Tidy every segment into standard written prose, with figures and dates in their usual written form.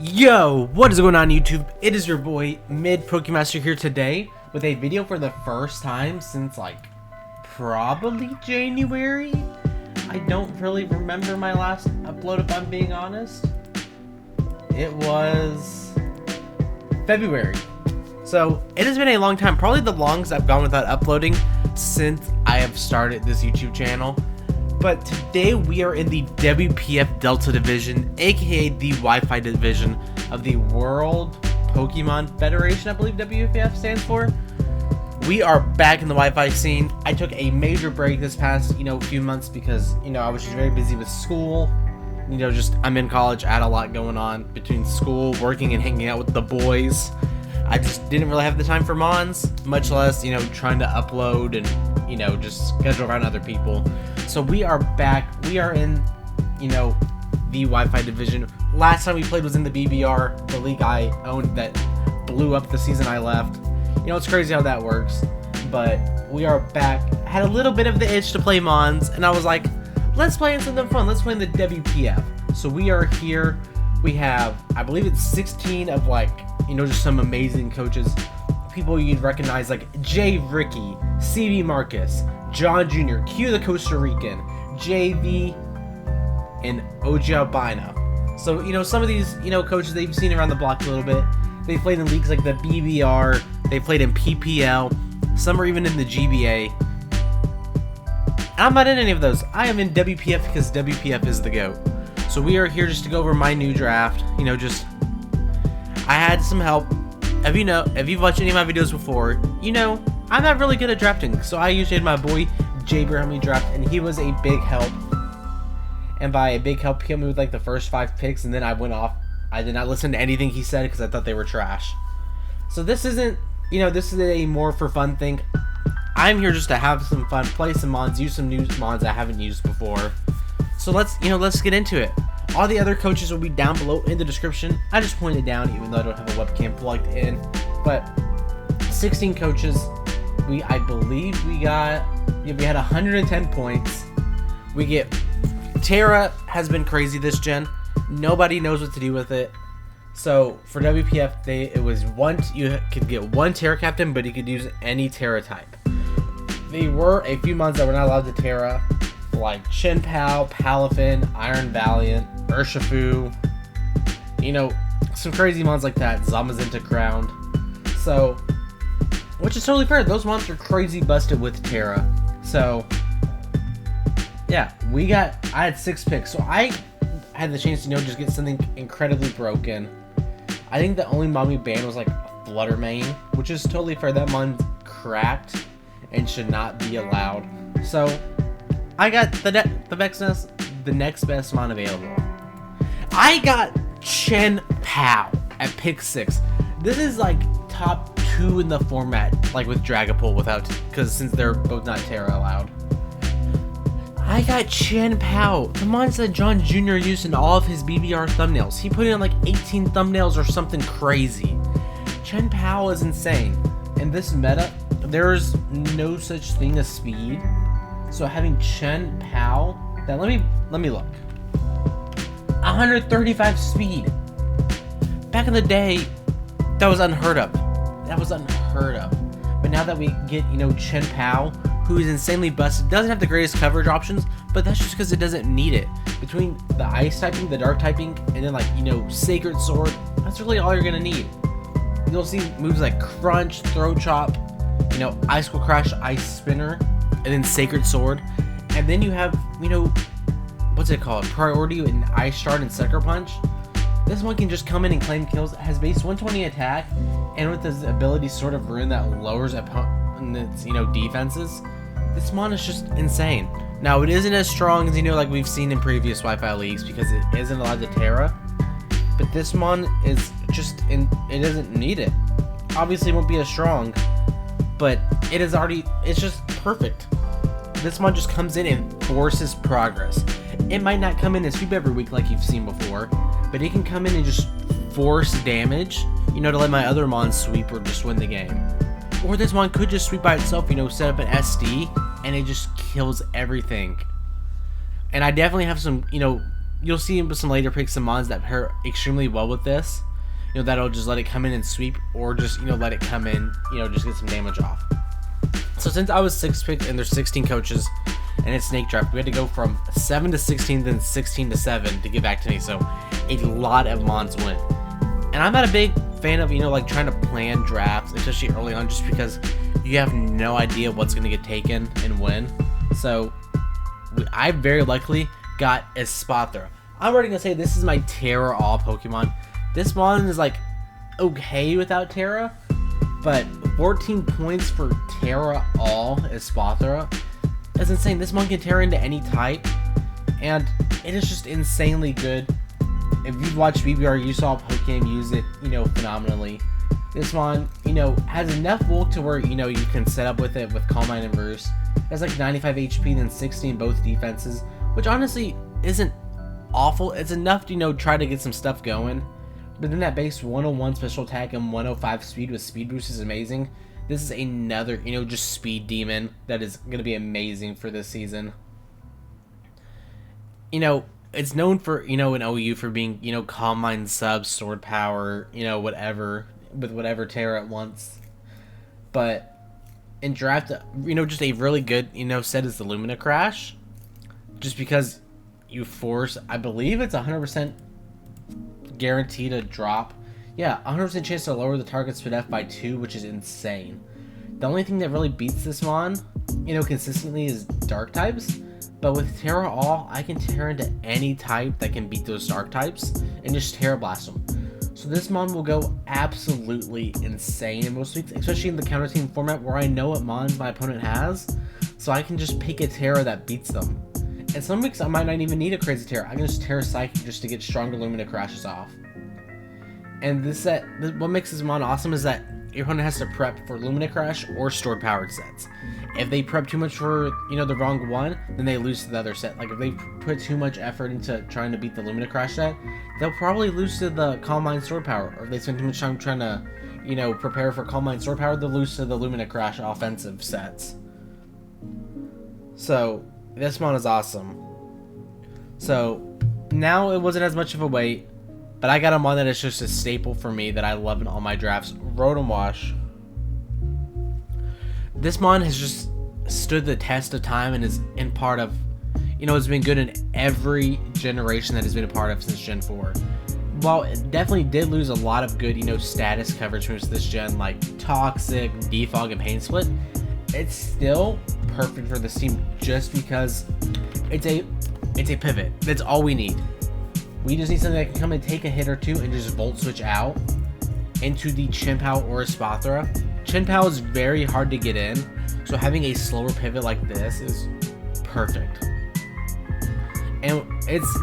Yo, what is going on YouTube? It is your boy Mid Pokemaster here today with a video for the first time since probably January. I don't really remember my last upload if I'm being honest. It was February. So it has been a long time, probably the longest I've gone without uploading since I have started this YouTube channel. But today we are in the WPF Delta Division, aka the Wi-Fi division of the World Pokemon Federation, I believe WPF stands for. We are back in the Wi-Fi scene. I took a major break this past, few months because, I was just very busy with school. I'm in college, I had a lot going on between school, working, and hanging out with the boys. I just didn't really have the time for Mons, much less, trying to upload and, just schedule around other people. So we are back. We are in, the Wi-Fi division. Last time we played was in the BBR, the league I owned that blew up the season I left. It's crazy how that works. But we are back. Had a little bit of the itch to play Mons, and I was like, let's play in something fun. Let's play in the WPF. So we are here. We have, I believe it's 16 of just some amazing coaches. People you'd recognize like Jay Ricky, CB Marcus, John Jr., Q the Costa Rican, JV, and OG Albino. So, some of these, coaches that you've seen around the block a little bit. They played in leagues like the BBR, they played in PPL, some are even in the GBA. I'm not in any of those. I am in WPF because WPF is the GOAT. So we are here just to go over my new draft. I had some help. If you've watched any of my videos before, I'm not really good at drafting. So I usually had my boy Jay help me draft, and he was a big help. And by a big help, he helped me with the first 5 picks, and then I went off. I did not listen to anything he said because I thought they were trash. So this isn't, this is a more for fun thing. I'm here just to have some fun, play some Mons, use some new Mons I haven't used before. So let's get into it. All the other coaches will be down below in the description. I just pointed down even though I don't have a webcam plugged in. But 16 coaches. I believe we had 110 points. We get Terra has been crazy this gen. Nobody knows what to do with it. So for WPF, you could get one Terra captain, but you could use any Terra type. There were a few Mons that were not allowed to Terra, like Chinpao, Palafin, Iron Valiant, Urshifu, some crazy Mons like that, Zamazenta Ground. So, which is totally fair. Those Mons are crazy busted with Terra. So, yeah, I had 6 picks, so I had the chance to, just get something incredibly broken. I think the only Mon we banned was Fluttermane, which is totally fair. That Mon cracked and should not be allowed. So, I got the next best Mon available. I got Chinpao at pick 6. This is top 2 in the format, with Dragapult because since they're both not Terra allowed. I got Chinpao, the Mon that John Jr. used in all of his BBR thumbnails. He put in 18 thumbnails or something crazy. Chinpao is insane. In this meta, there's no such thing as speed. So having Chinpao, let me look. 135 speed. Back in the day, that was unheard of. But now that we get, Chinpao, who is insanely busted, doesn't have the greatest coverage options, but that's just because it doesn't need it. Between the ice typing, the dark typing, and then Sacred Sword, that's really all you're gonna need. You'll see moves like Crunch, Throat Chop, Icicle Crash, Ice Spinner, and then Sacred Sword. And then you have, what's it called? Priority and Ice Shard and Sucker Punch. This one can just come in and claim kills. It has base 120 attack, and with his ability Sword of Ruin that lowers opponents' defenses. This Mon is just insane. Now it isn't as strong as like we've seen in previous Wi-Fi leagues because it isn't allowed to Terra. But this Mon is just it doesn't need it. Obviously it won't be as strong, but it's just perfect. This Mon just comes in and forces progress. It might not come in and sweep every week like you've seen before, but it can come in and just force damage, to let my other Mon sweep or just win the game. Or this Mon could just sweep by itself, set up an SD, and it just kills everything. And I definitely have some, you'll see with some later picks some mons that pair extremely well with this. You know, that'll just let it come in and sweep, or just, you know, let it come in, you know, just get some damage off. So since I was 6th pick and there's 16 coaches and it's snake draft, we had to go from 7 to 16, then 16 to 7 to get back to me. So a lot of mons went. And I'm not a big fan of, you know, like trying to plan drafts, especially early on, just because you have no idea what's going to get taken and when. So I very likely got a spot throw. I'm already going to say this is my Terra All Pokemon. This mon is like okay without Terra, but 14 points for Terra All as spot throw is insane. This mon can Terra into any type, and it is just insanely good. If you've watched BBR, you saw Pokemon use it, you know, phenomenally. This mon, you know, has enough bulk to where, you know, you can set up with it with Calm Mind and Verse. It has like 95 HP and 60 in both defenses, which honestly isn't awful. It's enough to, you know, try to get some stuff going. But then that base 101 special attack and 105 speed with speed boost is amazing. This is another, you know, just speed demon that is going to be amazing for this season. You know, it's known for, you know, an OU for being, you know, Calm Mind sub, sword power, you know, whatever, with whatever Terra at once. But in draft, you know, just a really good, you know, set is the Lumina Crash. Just because you force, I believe it's 100% guaranteed to drop. Yeah, 100% chance to lower the target's speed F by 2, which is insane. The only thing that really beats this mon, you know, consistently is dark types. But with Terra All, I can Terra into any type that can beat those dark types and just Terra Blast them. So this mon will go absolutely insane in most weeks, especially in the counter team format where I know what mons my opponent has. So I can just pick a Terra that beats them. And some weeks I might not even need a crazy Terra. I can just Terra Psychic just to get stronger Lumina Crashes off. And this set, what makes this mon awesome is that your opponent has to prep for Lumina Crash or stored powered sets. If they prep too much for, you know, the wrong one, then they lose to the other set. Like if they put too much effort into trying to beat the Lumina Crash set, they'll probably lose to the Calm Mind Sword Power. Or if they spend too much time trying to, you know, prepare for Calm Mind Sword Power, they'll lose to the Lumina Crash offensive sets. So this mon is awesome. So now it wasn't as much of a wait, but I got a mon that is just a staple for me that I love in all my drafts. Rotom Wash. This mon has just stood the test of time and is in part of, you know, it's been good in every generation that has been a part of since Gen 4. While it definitely did lose a lot of good, you know, status coverage from this gen, like Toxic, Defog, and Pain Split, it's still perfect for this team just because it's a pivot. That's all we need. We just need something that can come and take a hit or two and just Volt Switch out into the Chien-Pao or a Spathra. Chien-Pao is very hard to get in, so having a slower pivot like this is perfect. And it's,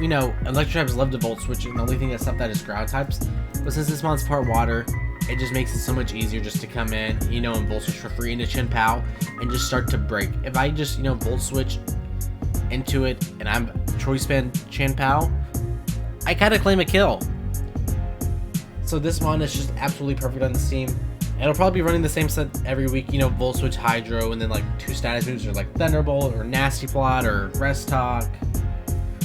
you know, electric types love to Volt Switch, and the only thing that's stopped that is ground types. But since this mon's part water, it just makes it so much easier just to come in, you know, and Volt Switch for free into Chien-Pao and just start to break. If I just, you know, Volt Switch into it and I'm Choice Band Chien-Pao, I kind of claim a kill. So this mon is just absolutely perfect on this team. It'll probably be running the same set every week, you know, Volt Switch, Hydro, and then like 2 status moves, or like Thunderbolt, or Nasty Plot, or Rest Talk,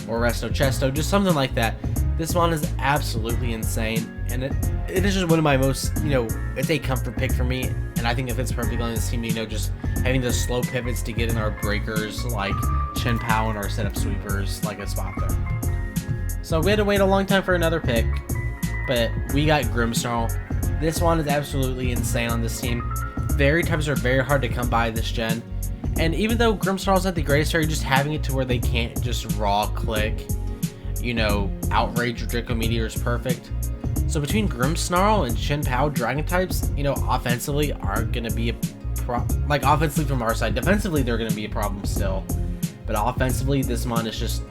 or Resto Chesto, just something like that. This mon is absolutely insane, and it is just one of my most, you know, it's a comfort pick for me, and I think it fits perfectly on this team, you know, just having those slow pivots to get in our breakers, like Chien-Pao, and our setup sweepers, like a Spathra. So we had to wait a long time for another pick, but we got Grimmsnarl. This one is absolutely insane on this team. Fairy types are very hard to come by this gen. And even though Grimmsnarl's not the greatest fairy, just having it to where they can't just raw click, you know, Outrage or Draco Meteor is perfect. So between Grimmsnarl and Chien-Pao Dragon types, you know, offensively are going to be a like offensively from our side. Defensively, they're going to be a problem still. But offensively, this mon is just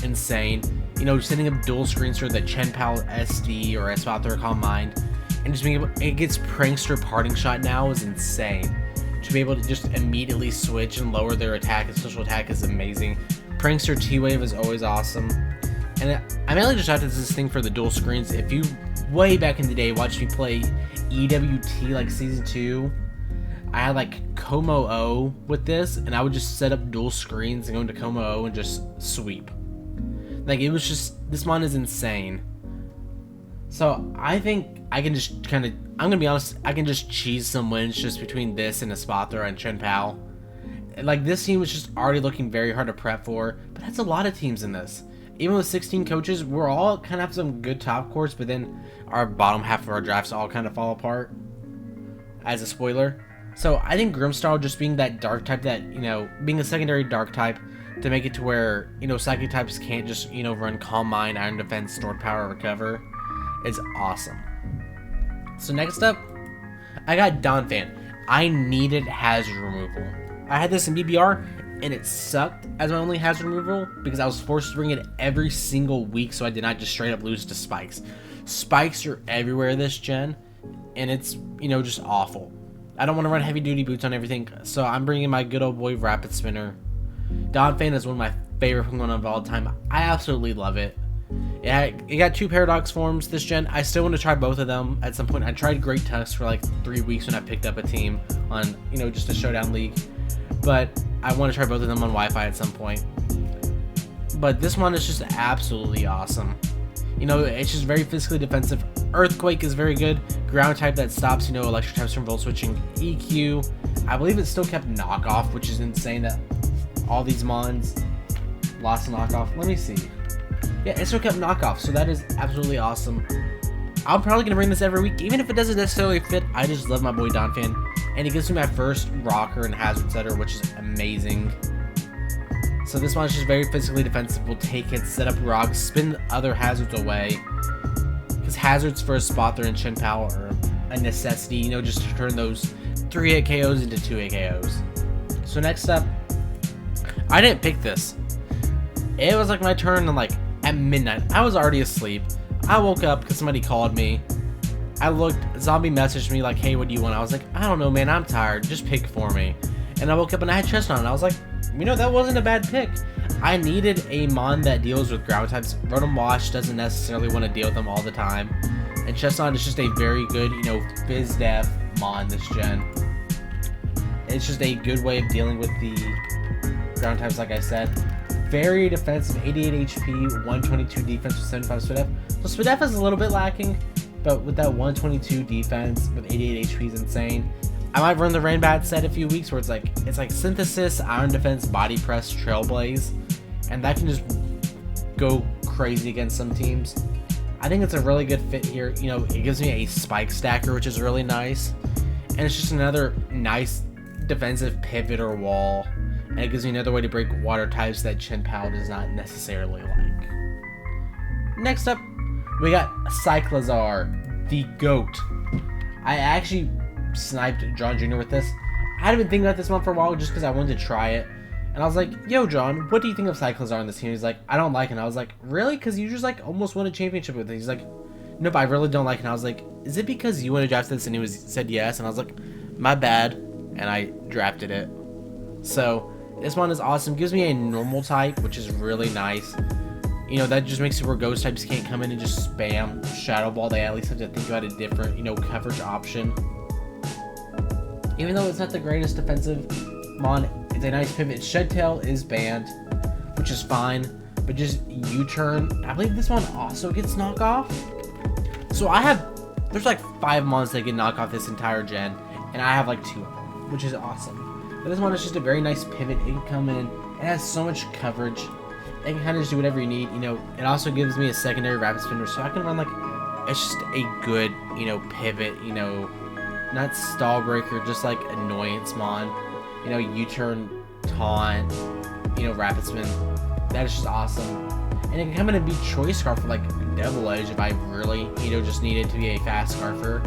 insane. You know, setting up dual screens for the Chien-Pao SD or Espathra or Calm Mind, and just being able, it gets Prankster Parting Shot now is insane. To be able to just immediately switch and lower their attack and special attack is amazing. Prankster T-Wave is always awesome. And I mainly just adopted this thing for the dual screens. If you, way back in the day, watched me play EWT like Season 2, I had like Como O with this, and I would just set up dual screens and go into Como O and just sweep. Like, it was just, this mon is insane. So I think I can just kind of, I'm gonna be honest, I can just cheese some wins just between this and Espathra and Chen Pao. Like, this team was just already looking very hard to prep for, but that's a lot of teams in this. Even with 16 coaches, we're all kind of have some good top course, but then our bottom half of our drafts all kind of fall apart. As a spoiler. So I think Grimstar just being that dark type that, you know, being a secondary dark type to make it to where, you know, psychic types can't just, you know, run Calm Mind, Iron Defense, Stored Power, Recover. It's awesome. So next up, I got Donphan. I needed hazard removal. I had this in BBR, and it sucked as my only hazard removal because I was forced to bring it every single week, so I did not just straight up lose to spikes. Spikes are everywhere this gen, and it's, you know, just awful. I don't want to run heavy duty boots on everything, so I'm bringing my good old boy Rapid Spinner. Donphan is one of my favorite Pokemon of all time. I absolutely love it. It got 2 Paradox forms this gen. I still want to try both of them at some point. I tried Great Tusk for like 3 weeks when I picked up a team on, you know, just a showdown league. But I want to try both of them on Wi-Fi at some point. But this one is just absolutely awesome. You know, it's just very physically defensive. Earthquake is very good. Ground type that stops, you know, electric types from volt switching. EQ. I believe it still kept knockoff, which is insane that all these mons lost knockoff. Let me see. Yeah, it still kept knockoff, so that is absolutely awesome. I'm probably going to bring this every week, even if it doesn't necessarily fit. I just love my boy Donphan, and it gives me my first rocker and hazard setter, which is amazing. So this one is just very physically defensive. Will take hits, set up rocks, spin other hazards away. Because hazards for a Espathra and Chen Pao are a necessity, you know, just to turn those 3-hit KOs into 2-hit KOs. So next up, I didn't pick this. It was like my turn like at midnight. I was already asleep. I woke up because somebody called me. I looked, Zombie messaged me like, hey, what do you want? I was like, I don't know, man, I'm tired. Just pick for me. And I woke up and I had Chestnut, and I was like, you know, that wasn't a bad pick. I needed a mon that deals with ground types. Rotom Wash doesn't necessarily want to deal with them all the time. And Chestnut is just a very good, you know, Phys Def mon this gen. It's just a good way of dealing with the ground types, like I said. Very defensive, 88 HP, 122 defense with 75 Spidef. So Spidef is a little bit lacking, but with that 122 defense with 88 HP is insane. I might run the Rainbat set a few weeks where it's like Synthesis, Iron Defense, Body Press, Trailblaze, and that can just go crazy against some teams. I think it's a really good fit here. You know, it gives me a Spike Stacker, which is really nice, and it's just another nice defensive pivot or wall, and it gives me another way to break water types that Chen Pao does not necessarily like. Next up, we got Cyclizar, the GOAT. I actually sniped John Jr. with this. I had been thinking about this one for a while just because I wanted to try it. And I was like, yo, John, what do you think of Cyclizar in this team? He's like, I don't like it. And I was like, really? Because you just like almost won a championship with it. He's like, nope, I really don't like it. And I was like, is it because you want to draft this? And he said yes. And I was like, my bad. And I drafted it. So this one is awesome. Gives me a normal type, which is really nice. You know, that just makes it where ghost types can't come in and just spam Shadow Ball. They at least have to think about a different, you know, coverage option. Even though it's not the greatest defensive mon, it's a nice pivot. Shed Tail is banned, which is fine, but just U-turn. I believe this one also gets knockoff. So there's like 5 mons that get knockoff this entire gen, and I have like 2 of them, which is awesome. But this one is just a very nice pivot. It can come in. It has so much coverage. It can kind of just do whatever you need. You know, it also gives me a secondary Rapid Spinner, so I can run like, it's just a good, you know, pivot, you know, not stall breaker, just like annoyance mon. You know, U-turn, taunt, you know, rapid spin. That is just awesome. And it can come in and be choice scarf for like double edge if I really, you know, just need it to be a fast scarfer.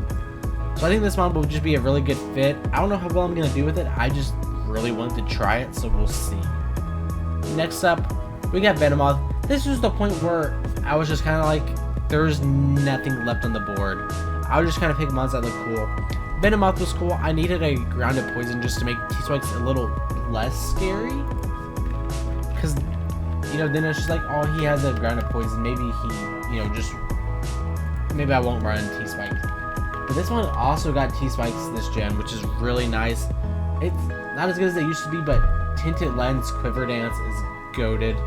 So I think this mon will just be a really good fit. I don't know how well I'm gonna do with it. I just really wanted to try it, so we'll see. Next up, we got Venomoth. This was the point where I was just kind of like, there was nothing left on the board. I would just kind of pick mons that look cool. Venomoth was cool. I needed a grounded poison just to make T-Spikes a little less scary. Because, you know, then it's just like, oh, he has a grounded poison. Maybe he, you know, just, maybe I won't run T-Spike. But this one also got T-Spikes this gen, which is really nice. It's not as good as they used to be, but Tinted Lens Quiver Dance is goated.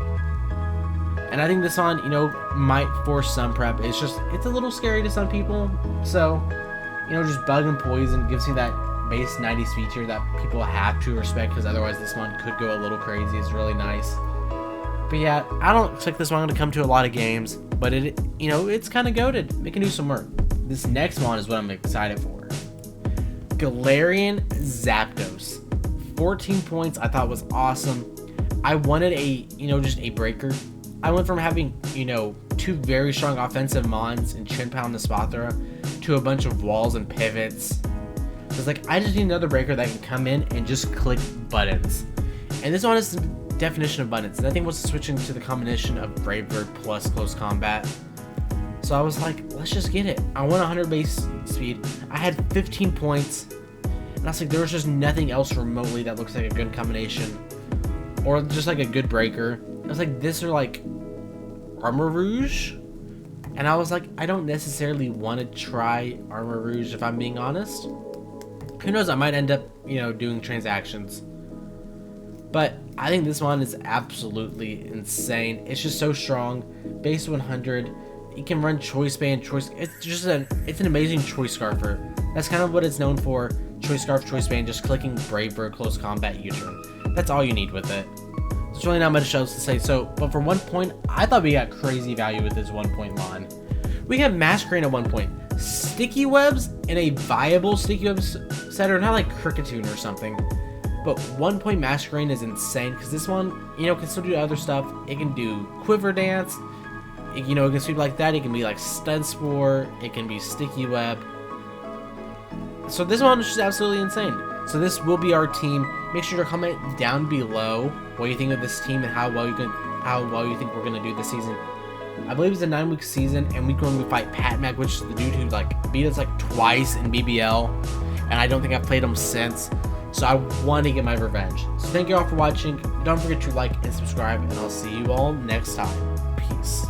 And I think this one, you know, might force some prep. It's a little scary to some people. So, you know, just Bug and Poison gives me that base 90s feature that people have to respect, because otherwise this one could go a little crazy. It's really nice. But yeah, I don't expect this one to come to a lot of games, but it, you know, it's kind of goated. It can do some work. This next one is what I'm excited for. Galarian Zapdos. 14 points I thought was awesome. I wanted a, you know, just a breaker. I went from having, you know, 2 very strong offensive mons in Chinpow and Nespathra to a bunch of walls and pivots. It's like, I just need another breaker that can come in and just click buttons. And this one is the definition of buttons. Nothing was switching to the combination of Brave Bird plus close combat. So I was like, let's just get it. I want 100 base speed. I had 15 points. And I was like, there was just nothing else remotely that looks like a good combination. Or just like a good breaker. I was like, this or like Armor Rouge. And I was like, I don't necessarily want to try Armor Rouge if I'm being honest. Who knows, I might end up, you know, doing transactions. But I think this one is absolutely insane. It's just so strong. Base 100. It can run Choice Band, Choice. It's an amazing Choice Scarfer. That's kind of what it's known for. Choice Scarf, Choice Band, just clicking Brave Bird, close combat, U-turn. That's all you need with it. There's really not much else to say. So, but for 1 point, I thought we got crazy value with this 1 point line. We got Masquerain at 1 point. Sticky Webs in a viable Sticky Webs setter, not like Cricketune or something. But 1 point Masquerain is insane, because this one, you know, can still do other stuff. It can do Quiver Dance. It, you know, it can sweep like that. It can be like Stun Spore. It can be Sticky Web. So this one is just absolutely insane. So this will be our team. Make sure to comment down below what you think of this team and how well you think we're gonna do this season. I believe it's a 9-week season, and week 1 we fight Pat Mac, which is the dude who like beat us like twice in BBL, and I don't think I've played him since. So I want to get my revenge. So thank you all for watching. Don't forget to like and subscribe, and I'll see you all next time. Peace.